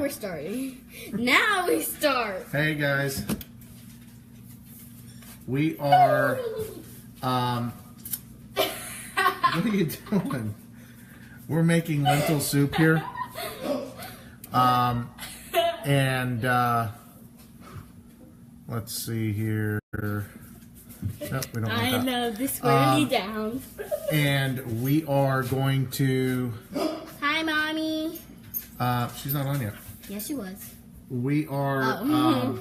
we're starting. Now we start. Hey guys, we are. What are you doing? We're making lentil soup here. And let's see here. Nope, we don't want I that. love the swirly down. And we are going to. Hi, Mommy. She's not on yet. Yes, she was. We are. Oh.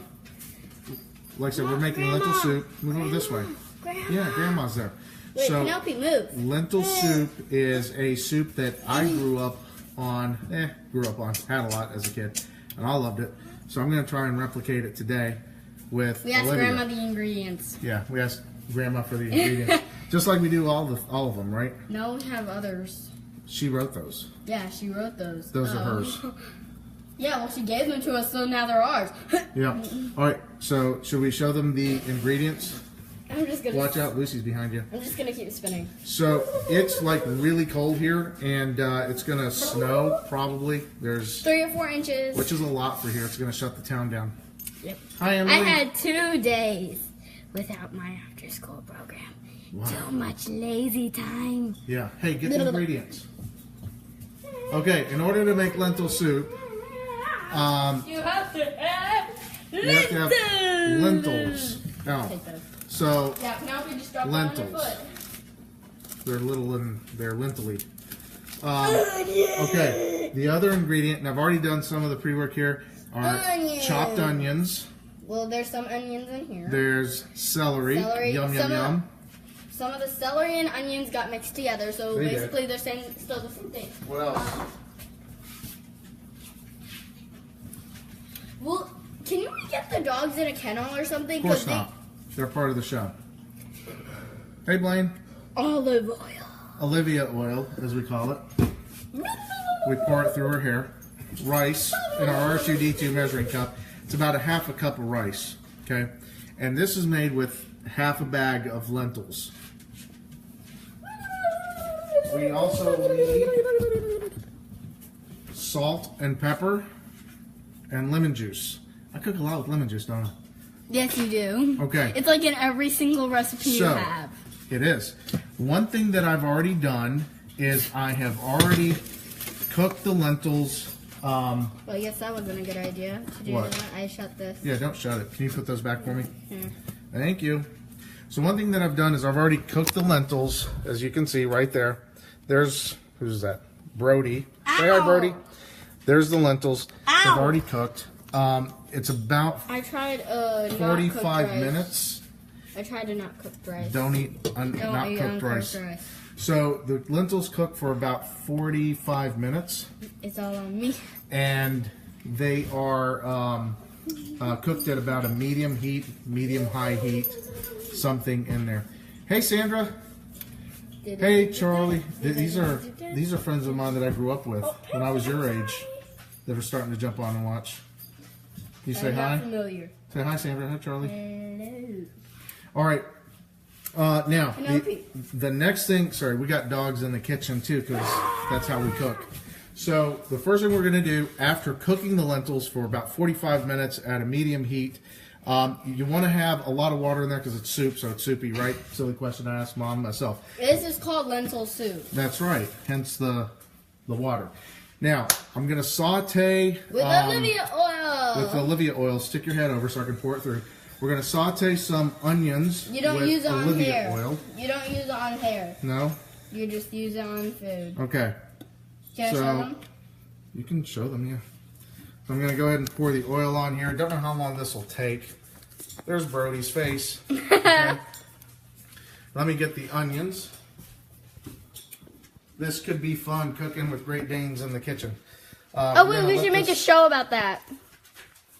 Like I said, we're making lentil soup. Move over this way. Grandma. Yeah, Grandma's there. Wait, So, Penelope, move. lentil soup is a soup that I grew up on. Had a lot as a kid, and I loved it. So I'm going to try and replicate it today with We asked Olivia. Grandma the ingredients. Yeah, we asked Grandma for the ingredients, just like we do all of them, right? No, we have others. She wrote those. Yeah, she wrote those. Those are hers. Yeah, well, she gave them to us, so now they're ours. Yeah. All right. So should we show them the ingredients? I'm just gonna Watch out, Lucy's behind you. I'm just gonna keep spinning. So it's like really cold here, and it's gonna snow probably. There's 3 or 4 inches. which is a lot for here. It's gonna shut the town down. Yep. Hi, I Emily. had 2 days without my after-school program. Wow. So much lazy time. Yeah. Hey, get the ingredients. Okay. In order to make lentil soup, You have to have you have to have lentils. Now, Take those. so Yeah, now if you just drop Lentils. it on your foot. they're little and they're lentily. Okay. The other ingredient, and I've already done some of the pre-work here, are Onions. chopped onions. Well, there's some onions in here. There's celery. Celery. Yum, yum, yum. Some of the celery and onions got mixed together, so They did. basically they're saying still the same thing. What else? Well, can you get the dogs in a kennel or something? Of course not. They're part of the show. Hey, Blaine. Olive oil. Olivia oil, as we call it. We pour it through her hair. Rice in our R2D2 measuring cup. It's about a half a cup of rice. Okay, and this is made with half a bag of lentils. We also need salt and pepper and lemon juice. I cook a lot with lemon juice, don't I? Yes, you do. Okay. It's like in every single recipe you So, have. It is. One thing that I've already done is I have already cooked the lentils. Well, I guess that wasn't a good idea to do What? that. I shut this. Yeah, don't shut it. Can you put those back for me? Here. Thank you. So one thing that I've done is I've already cooked the lentils, as you can see right there. There's, who's that? Brody. Say hi, Ow! Brody. There's the lentils. Ow! They've already cooked. It's about I tried not 45 cooked rice. minutes. I tried to not cook rice. Don't eat not eat cooked uncooked rice. So the lentils cook for about 45 minutes. It's all on me. And they are cooked at about a medium heat, medium-high heat, something in there. Hey, Sandra. Hey, Charlie. These are friends of mine that I grew up with when I was your age that are starting to jump on and watch. You say I'm hi? not familiar. Say hi, Sandra. Hi, Charlie. Hello. All right. Now, Penelope. the next thing, sorry, we got dogs in the kitchen too because that's how we cook. So the first thing we're going to do after cooking the lentils for about 45 minutes at a medium heat, you want to have a lot of water in there because it's soup, so it's soupy, right? Silly question I asked Mom and myself. This is called lentil soup. That's right, hence the water. Now, I'm going to saute With Olivia oil. with Olivia oil. Stick your head over so I can pour it through. We're going to saute some onions You don't with use it on Olivia hair. oil. You don't use it on hair. No? You just use it on food. Okay. Can I show them? You can show them, yeah. So I'm going to go ahead and pour the oil on here. I don't know how long this will take. There's Brody's face. Okay. Let me get the onions. This could be fun cooking with Great Danes in the kitchen. Oh, wait, we should make a show about that.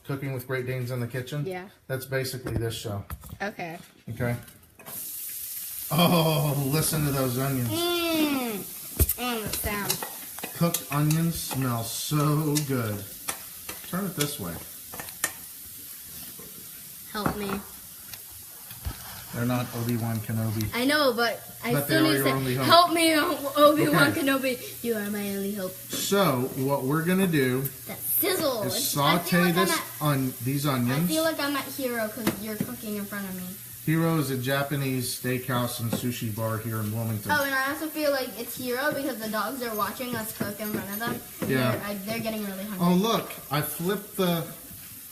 Cooking with Great Danes in the kitchen? Yeah. That's basically this show. Okay. Okay. Oh, listen to those onions. Oh, the sound. Cooked onions smell so good. Turn it this way. Help me. They're not Obi-Wan Kenobi. I know, but I But still they are need to your only say, hope. help me, Obi-Wan Okay. Kenobi. You are my only hope. So what we're gonna do That sizzle. is I feel saute like this on these I onions. feel like I'm at Hero because you're cooking in front of me. Hero is a Japanese steakhouse and sushi bar here in Wilmington. Oh, and I also feel like it's Hero because the dogs are watching us cook in front of them. Yeah. They're getting really hungry. Oh look, I flipped the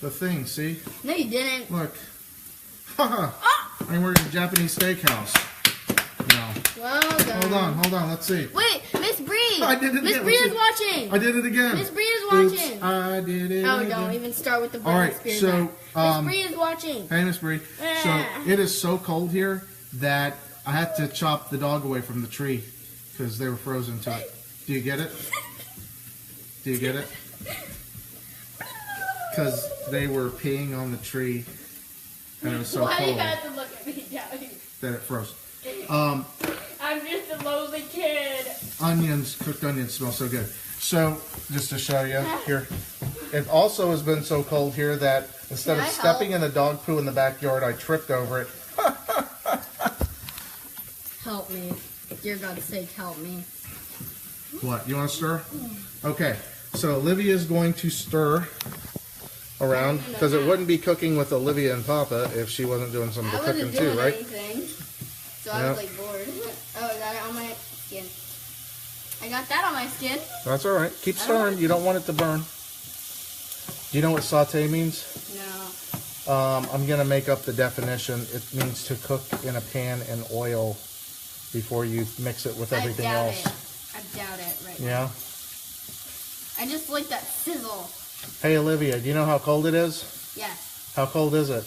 thing. See? No, you didn't. Look. Haha. And we're at a Japanese steakhouse. No. Well done. Hold on. Let's see. Wait, Miss Bree. I did it Miss again. Bree Let's is see. watching. I did it again. Miss Bree is Oops, watching. I did it Oh, again. don't even start with the All right, Britney Spears. so Miss Bree is watching. hey, Miss Bree. So it is so cold here that I had to chop the dog away from the tree because they were frozen to it. Do you get it? Do you get it? Because they were peeing on the tree and it was so Why do you cold have to look at me, Daddy? that it froze. I'm just a lonely kid. Cooked onions smell so good. So, just to show you here, it also has been so cold here that instead of Can I stepping help? in the dog poo in the backyard, I tripped over it. Help me. Dear God's sake, help me. What, you want to stir? Okay, so Olivia is going to stir around because it wouldn't be cooking with Olivia and Papa if she wasn't doing some of the I cooking wasn't too, doing right? anything. So I was like bored. Oh, I got it on my skin. I got that on my skin. That's all right. Keep stirring. You don't want it to burn. Do you know what saute means? No. I'm going to make up the definition. It means to cook in a pan in oil before you mix it with everything else. I doubt it right now. Yeah? I just like that sizzle. Hey, Olivia, do you know how cold it is? Yes. How cold is it?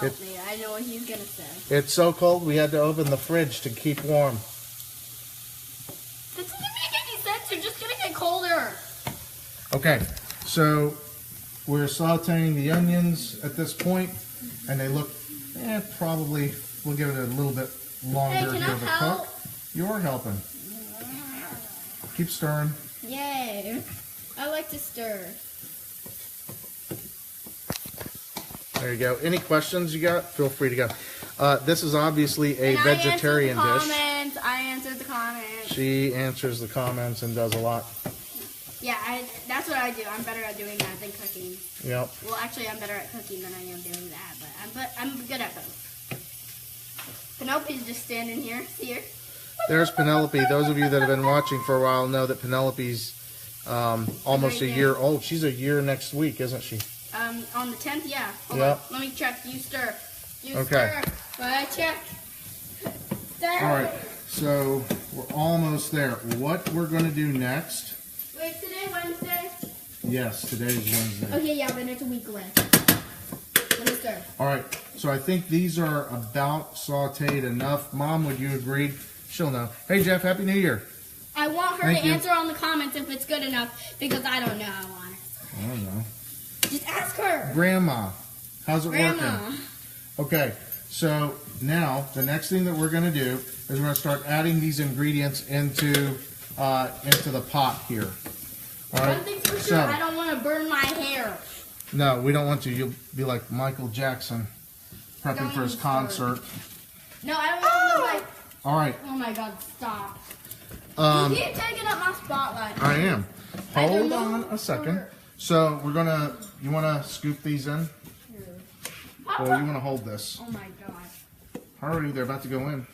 Help me. I know what he's going to say. It's so cold we had to open the fridge to keep warm. That doesn't make any sense. You're just going to get colder. Okay, so we're sauteing the onions at this point, and they look, probably, we'll give it a little bit longer Hey, can here I to help? cook. You're helping. Keep stirring. Yay. I like to stir. There you go. Any questions you got? Feel free to go. This is obviously a And vegetarian I dish. answered the comments. She answers the comments and does a lot. Yeah, that's what I do. I'm better at doing that than cooking. Yep. Well, actually, I'm better at cooking than I am doing that, but I'm good at both. Penelope's just standing here. See her? There's Penelope. Those of you that have been watching for a while know that Penelope's almost a year old. She's a year next week, isn't she? On the 10th, yeah. Hold Yep. on. Let me check. You stir. You Okay. stir. While I check. Stir. All right. So we're almost there. What we're going to do next? Wait, today Wednesday? Yes, today is Wednesday. Okay, yeah, then it's a week away. Let me stir. All right. So I think these are about sauteed enough. Mom, would you agree? She'll know. Hey, Jeff, Happy New Year. I want her Thank to you. answer on the comments if it's good enough because I don't know. I want it. I don't know. Just ask her. Grandma, how's it Grandma. working? Okay. So now the next thing that we're going to do is we're going to start adding these ingredients into the pot here. All right. One thing's for sure, So, I don't want to burn my hair. no, we don't want to. You'll be like Michael Jackson prepping Don't for his even start. concert. No, I don't want to look like. All right. Oh my God! Stop. Um, You keep taking up my spotlight. I am. I don't Hold know. on a second. So we're gonna. You want to scoop these in, or you want to hold this? Oh my God! Hurry, they're about to go in.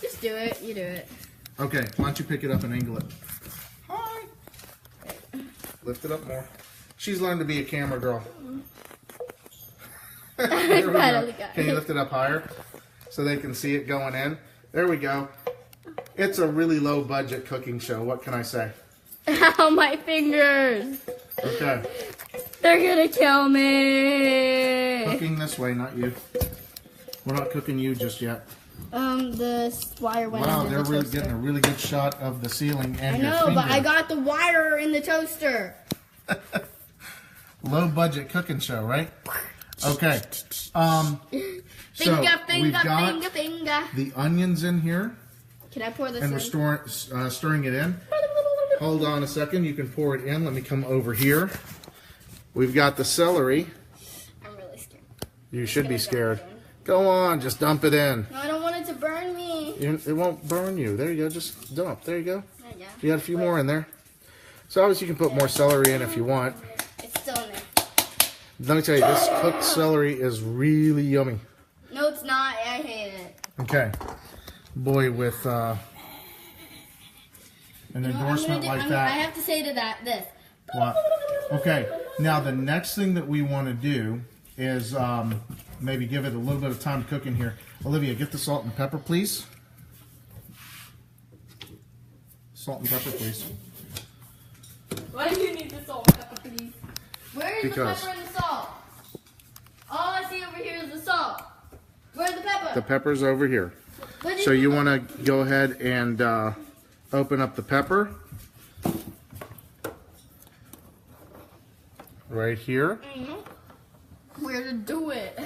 Just do it. You do it. Okay, why don't you pick it up and angle it? Hi. Lift it up more. She's learned to be a camera girl. There we go. Finally got Can you it. lift it up higher so they can see it going in? There we go. It's a really low budget cooking show. What can I say? Ow, my fingers! Okay, They're gonna kill me. cooking this way, not you. We're not cooking you just yet. The wire went Wow, into they're the really toaster. getting a really good shot of the ceiling and I your know, finger. but I got the wire in the toaster. Low budget cooking show, right? Okay. So Finger, we've got finger, finger. the onions in here, Can I pour this and in? we're stirring it in. Hold on a second. You can pour it in. Let me come over here. We've got the celery. I'm really scared. You should be scared. Go on, just dump it in. No, I don't want it to burn me. It won't burn you. There you go, just dump. There you go. There you go. You got a few more in there. So obviously you can put more celery in if you want. It's still in there. Let me tell you, this cooked celery is really yummy. No, it's not. I hate it. Okay. Boy, with an endorsement like that. I have to say to this. What? Okay. Now the next thing that we want to do is maybe give it a little bit of time cooking here. Olivia, get the salt and pepper, please. Salt and pepper, please. Why do you need the salt and pepper, please? Where is the pepper and the salt? All I see over here is the salt. Where's the pepper? The pepper's over here. So you want to go ahead and open up the pepper. Right here. Where to do it?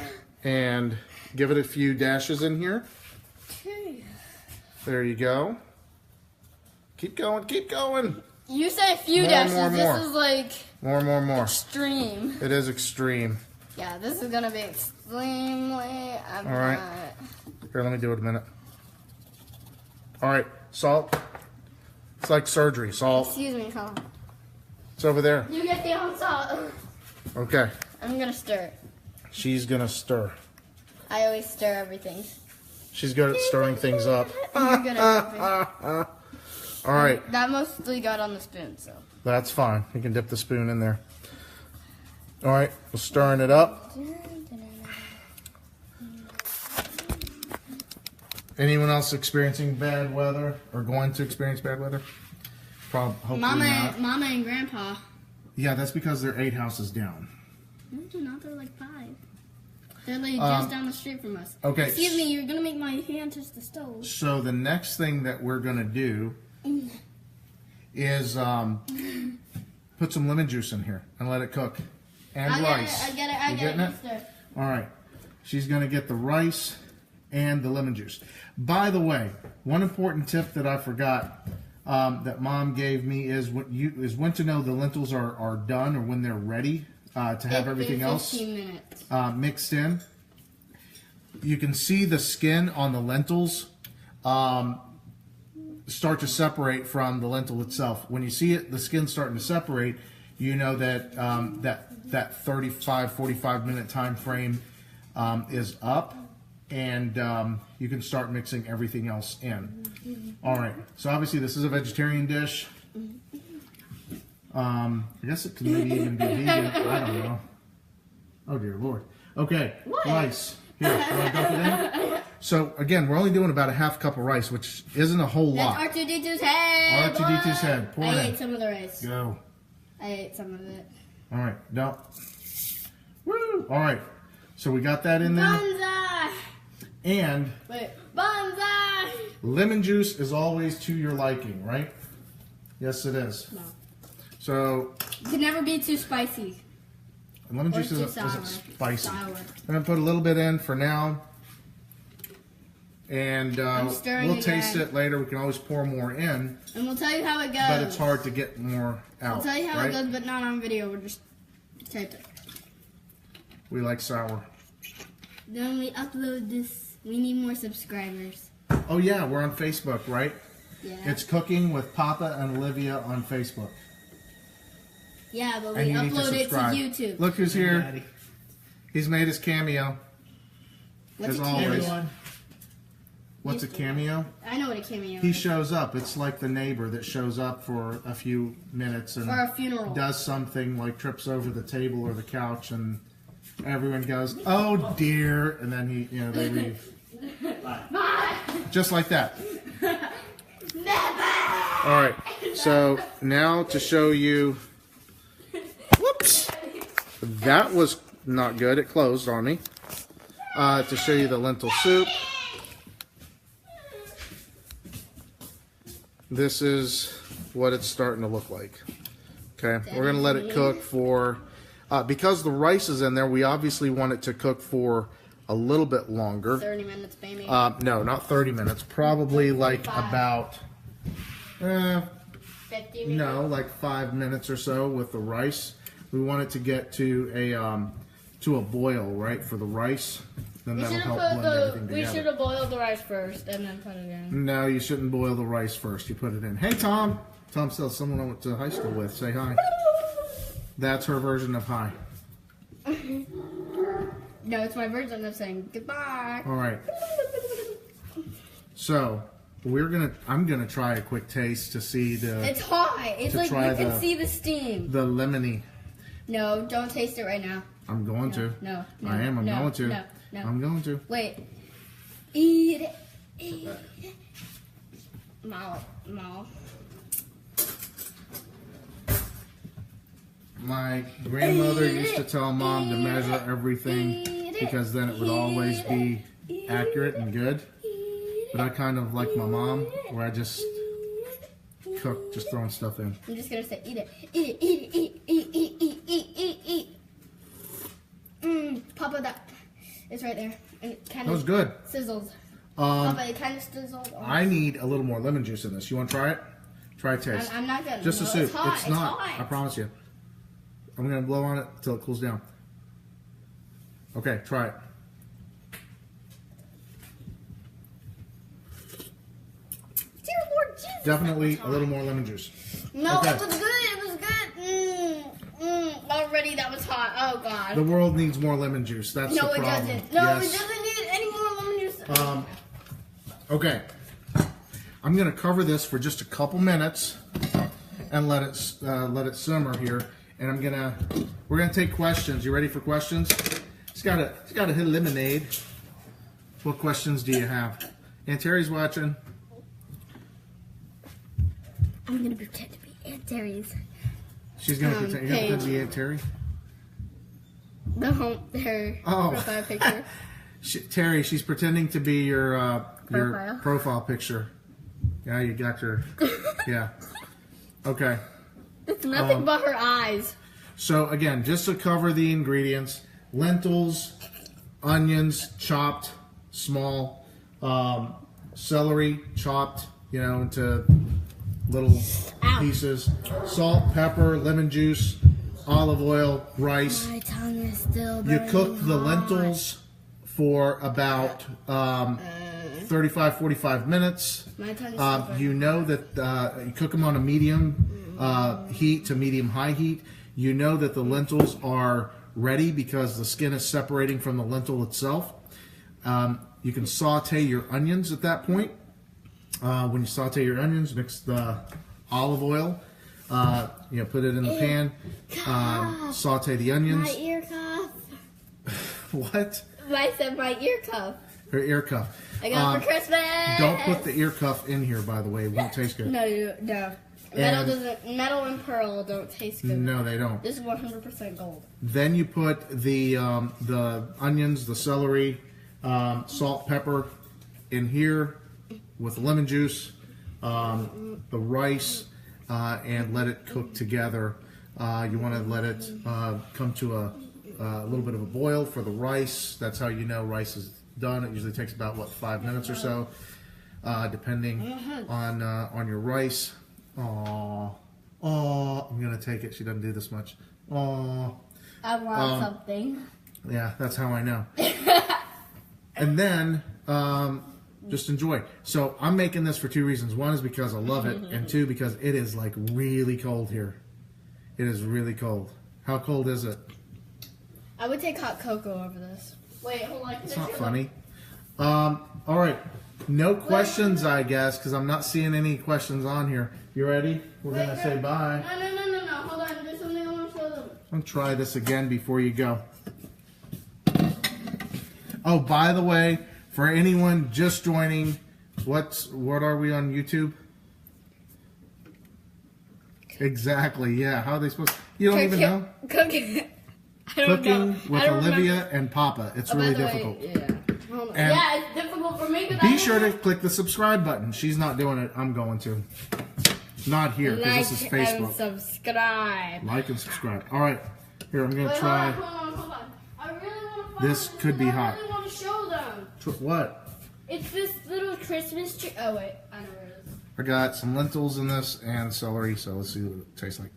And give it a few dashes in here. Okay. There you go. Keep going, keep going. You say a few dashes. This is like more. Extreme. It is extreme. Yeah, this is gonna be extremely. All right. Here, let me do it a minute. All right, salt. It's like surgery. Salt. Excuse me, Colin. It's over there. You get the own salt. Okay. I'm gonna stir it. She's gonna stir. I always stir everything. She's good at stirring things up. You're good at everything. All right. That mostly got on the spoon, so. That's fine. You can dip the spoon in there. All right, we're stirring it up. Anyone else experiencing bad weather or going to experience bad weather? Hopefully not. Mama and Grandpa. Yeah, that's because they're 8 houses down. No, they're not. They're like 5. They're like just down the street from us. Okay. Excuse me, you're gonna make my hand touch the stove. So the next thing that we're gonna do is put some lemon juice in here and let it cook. And rice. I get it. All right. She's gonna get the rice and the lemon juice. By the way, one important tip that I forgot that Mom gave me is when to know the lentils are done or when they're ready to have everything else 15 minutes. mixed in. You can see the skin on the lentils start to separate from the lentil itself. When you see it, the skin starting to separate, you know that that 45 minute time frame is up, and you can start mixing everything else in. All right, so obviously this is a vegetarian dish. I guess it could maybe even be vegan. I don't know. Oh dear Lord. Okay, rice. Here, you want to dump it in? So again, we're only doing about a half cup of rice, which isn't a whole lot. That's R2D2's head. R2D2's head. Pour it in. I ate some of the rice. Go. I ate some of it. All right, dump. Woo! All right, so we got that in there. Banzai! And Banzai! lemon juice is always to your liking, right? Yes, it is. No. So It can never be too spicy. lemon juice isn't spicy. I'm gonna put a little bit in for now, and we'll taste it later. We can always pour more in, and we'll tell you how it goes. but it's hard to get more out. We'll tell you how right? it goes, but not on video. We'll just type it. We like sour. Then we upload this. We need more subscribers. Oh yeah, we're on Facebook, right? Yeah. It's Cooking with Papa and Olivia on Facebook. Yeah, but we And you need to upload it to subscribe. YouTube. Look who's here. He's made his cameo. What's as a always. cameo? What's a cameo? I know what a cameo He is. shows up. It's like the neighbor that shows up for a few minutes and For a funeral. does something like trips over the table or the couch, and everyone goes, "Oh dear," and then they leave. Bye. Just like that. Never. All right. So now to show you. Whoops. That was not good. It closed on me. To show you the lentil soup. This is what it's starting to look like. Okay, we're going to let it cook for, because the rice is in there, we obviously want it to cook for a little bit longer. 30 minutes, baby. No, not 30 minutes. Probably like about, 50 minutes. no, like 5 minutes or so with the rice. We want it to get to a to a boil, right, for the rice. Then that'll help blend everything together. We should have boiled the rice first and then put it in. No, you shouldn't boil the rice first. You put it in. Hey, Tom. Tom says someone I went to high school with. Say hi. That's her version of hi. No, it's my version of saying goodbye. All right. So I'm gonna try a quick taste to see the. It's hot. It's like you can see the steam. The lemony. No, don't taste it right now. I'm going to. No. I am. I'm going to. No. I'm going to. Wait. Eat it. Eat it. Mouth. My grandmother used to tell Mom to measure everything because then it would always be accurate and good. But I kind of like my mom, where I just cook, just throwing stuff in. I'm just gonna say, eat it, eat it, eat it, eat. Papa, that it's right there, and it kind of. That was good. Sizzled. Papa, it kind of sizzled. I need a little more lemon juice in this. You want to try it? Try a taste. I'm not gonna. Just a sip. It's hot. It's not. Hot. I promise you. I'm gonna blow on it until it cools down. Okay, try it. Dear Lord Jesus. Definitely a little more lemon juice. No, okay. It was good. It was good. Already that was hot. Oh God. The world needs more lemon juice. That's the problem. No, it doesn't. No, yes. It doesn't need any more lemon juice. Okay. I'm gonna cover this for just a couple minutes and let it simmer here. And we're gonna take questions. You ready for questions? It's gotta hit lemonade. What questions do you have? Aunt Terry's watching. I'm gonna pretend to be Aunt Terry's. She's gonna pretend. You're gonna pretend to be Aunt Terry. Her profile picture. Terry, she's pretending to be your profile picture. Yeah, you got your. Yeah. Okay. It's nothing but her eyes. So again, just to cover the ingredients: lentils, onions chopped small, celery chopped, into little pieces, salt, pepper, lemon juice, olive oil, rice. My tongue is still You cook the lentils for about 35-45 minutes. My tongue is still You know that you cook them on a medium heat to medium-high heat. You know that the lentils are ready because the skin is separating from the lentil itself. You can saute your onions at that point. When you saute your onions, mix the olive oil. Put it in the pan. Saute the onions. My ear cuff. What? I said my ear cuff. Her ear cuff. I got it for Christmas. Don't put the ear cuff in here, by the way. It won't taste good. No. Metal and pearl don't taste good. No, they don't. This is 100% gold. Then you put the onions, the celery, salt, pepper in here with lemon juice, the rice, and let it cook together. You want to let it come to a little bit of a boil for the rice. That's how you know rice is done. It usually takes about 5 minutes or so, depending on your rice. I'm gonna take it. She doesn't do this much. I want something. Yeah, that's how I know. And then just enjoy. So I'm making this for 2 reasons. One is because I love it, and 2 because it is like really cold here. It is really cold. How cold is it? I would take hot cocoa over this. Wait, hold on. It's not funny. All right. No questions, I guess, because I'm not seeing any questions on here. You ready? We're going to say bye. No. Hold on. There's something I want to show them. I'll try this again before you go. Oh, by the way, for anyone just joining, what are we on YouTube? Exactly, yeah. How are they supposed to? You don't even know? Cooking with Olivia and Papa. It's really difficult. Yeah, it's difficult for me. Be sure to click the subscribe button. She's not doing it. I'm going to. Not here, because this is Facebook. And subscribe. Like and subscribe. All right. Here, I'm going to try. Hold on. I really want to find This could be hot. I really want to show them. What? It's this little Christmas tree. Oh, wait. I know where it is. I got some lentils in this and celery, so let's see what it tastes like.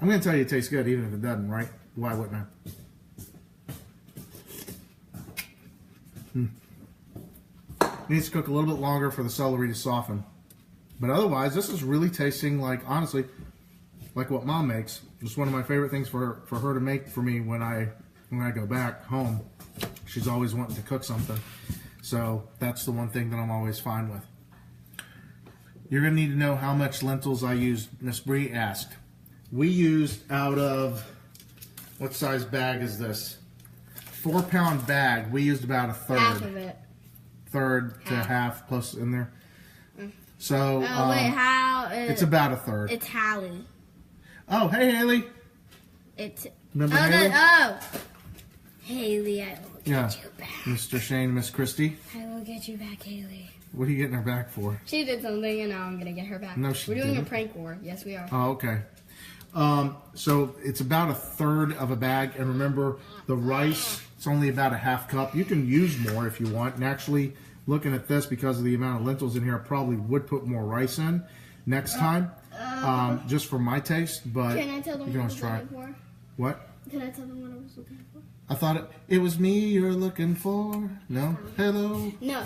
I'm going to tell you it tastes good, even if it doesn't, right? Why wouldn't I? Needs to cook a little bit longer for the celery to soften. But otherwise, this is really tasting like, honestly, like what Mom makes. It's one of my favorite things for her to make for me when I go back home. She's always wanting to cook something. So that's the one thing that I'm always fine with. You're going to need to know how much lentils I used. Miss Bree asked. We used out of, what size bag is this? 4-pound bag. We used about a third. Half of it. Third to half, close in there. So wait, how? It's about a third. It's Hallie. Oh, hey Haley. It's Remember Haley? Haley, I will get you back. Mr. Shane, Miss Christie. I will get you back, Haley. What are you getting her back for? She did something, and now I'm gonna get her back. No, she We're doing didn't. a prank war. Yes, we are. Oh, okay. So it's about a third of a bag, and remember the rice. It's only about a half cup. You can use more if you want. And actually, looking at this, because of the amount of lentils in here, I probably would put more rice in next time, just for my taste. But can I tell them you can what always I was try looking for? What? Can I tell them what I was looking for? I thought it was me you're looking for. No? Hello? No.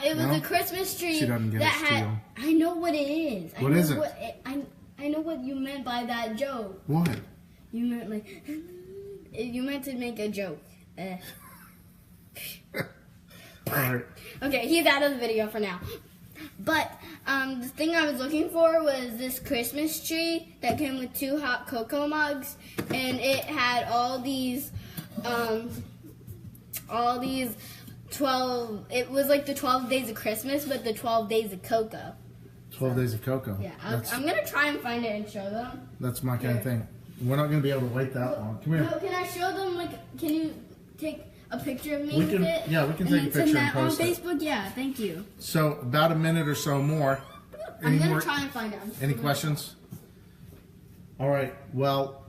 It was a Christmas tree She doesn't get that a had. steal. I know what it is. What is it? I know what you meant by that joke. What? You meant like. You meant to make a joke. Alright. Okay, he's out of the video for now. But the thing I was looking for was this Christmas tree that came with 2 hot cocoa mugs, and it had all these 12. It was like the 12 days of Christmas, but the 12 days of cocoa. 12 days of cocoa. Yeah, I'm gonna try and find it and show them. That's my kind of thing. We're not going to be able to wait that long. Come here. No, can I show them? Like, can you take a picture of me We with can- it? yeah, we can and take a then picture send and that post on it. Facebook. Yeah, thank you. So about a minute or so more. I'm gonna more- try and find out. Any questions? All right. Well,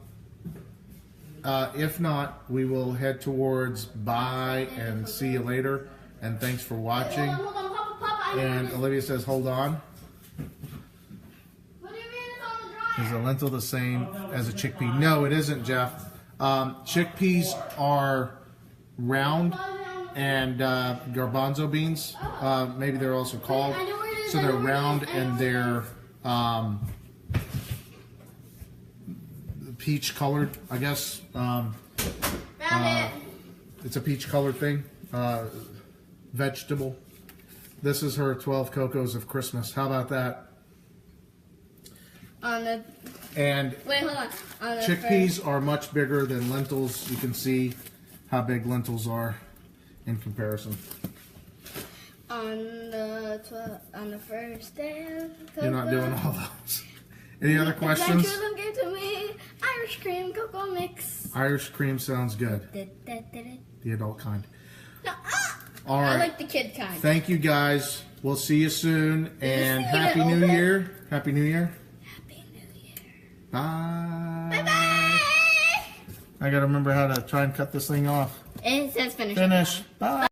if not, we will head towards bye and see you later. And thanks for watching. Hold on, Papa. And Olivia says, hold on. What do you mean it's on the dryer? Is a lentil the same as a chickpea? No, it isn't, Jeff. Chickpeas are round, and garbanzo beans, maybe they're also called. So they're round and they're peach colored, I guess. Found it. It's a peach colored thing. Vegetable. This is her 12 Cocos of Christmas. How about that? And Wait, hold on. On the chickpeas are much bigger than lentils. You can see how big lentils are in comparison. On the first day of cocoa. You're not doing all those. Any other questions? Adventure them gave to me Irish cream cocoa mix. Irish cream sounds good. No, The adult kind. All I right. like the kid kind. Thank you guys. We'll see you soon. And Is this Happy even New open? Year. Happy New Year. Happy New Year. Bye. Bye-bye. I got to remember how to try and cut this thing off. It says finish. Finish. Bye.